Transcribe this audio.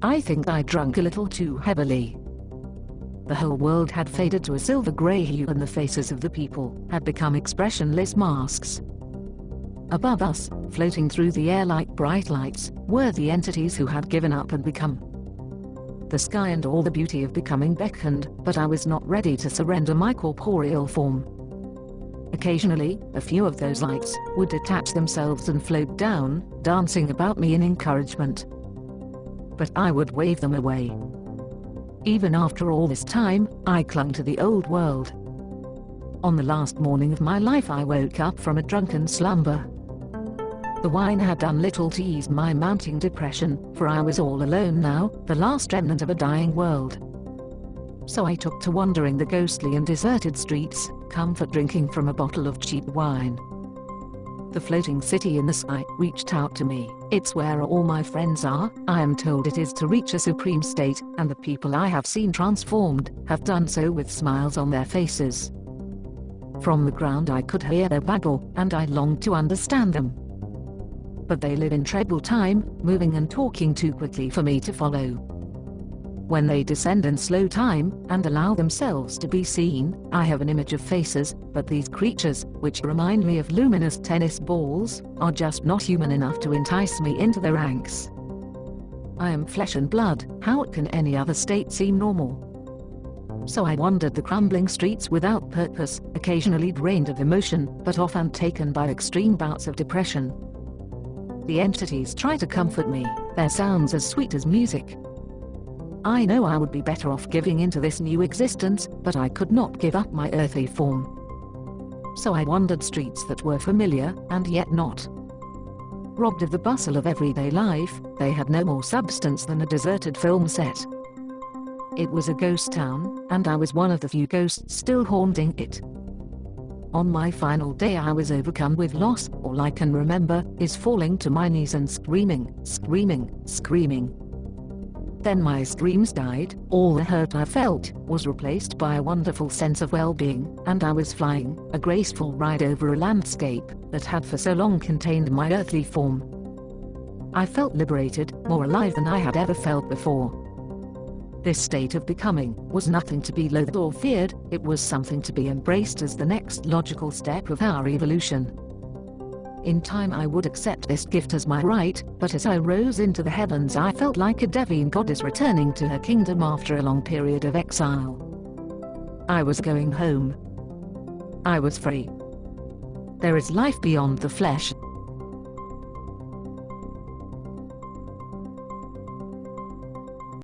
I think I drank a little too heavily. The whole world had faded to a silver grey hue and the faces of the people had become expressionless masks. Above us, floating through the air like bright lights, were the entities who had given up and become. The sky and all the beauty of becoming beckoned, but I was not ready to surrender my corporeal form. Occasionally, a few of those lights would detach themselves and float down, dancing about me in encouragement. But I would wave them away. Even after all this time, I clung to the old world. On the last morning of my life I woke up from a drunken slumber. The wine had done little to ease my mounting depression, for I was all alone now, the last remnant of a dying world. So I took to wandering the ghostly and deserted streets, comfort drinking from a bottle of cheap wine. The floating city in the sky reached out to me. It's where all my friends are. I am told it is to reach a supreme state, and the people I have seen transformed have done so with smiles on their faces. From the ground I could hear their babble, and I longed to understand them. But they live in treble time, moving and talking too quickly for me to follow. When they descend in slow time, and allow themselves to be seen, I have an image of faces, but these creatures, which remind me of luminous tennis balls, are just not human enough to entice me into their ranks. I am flesh and blood, how can any other state seem normal? So I wandered the crumbling streets without purpose, occasionally drained of emotion, but often taken by extreme bouts of depression. The entities try to comfort me, their sounds as sweet as music. I know I would be better off giving into this new existence, but I could not give up my earthly form. So I wandered streets that were familiar, and yet not. Robbed of the bustle of everyday life, they had no more substance than a deserted film set. It was a ghost town, and I was one of the few ghosts still haunting it. On my final day I was overcome with loss. All I can remember is falling to my knees and screaming, screaming, screaming. Then my screams died, all the hurt I felt was replaced by a wonderful sense of well-being, and I was flying, a graceful ride over a landscape that had for so long contained my earthly form. I felt liberated, more alive than I had ever felt before. This state of becoming was nothing to be loathed or feared, it was something to be embraced as the next logical step of our evolution. In time I would accept this gift as my right, but as I rose into the heavens I felt like a divine goddess returning to her kingdom after a long period of exile. I was going home. I was free. There is life beyond the flesh,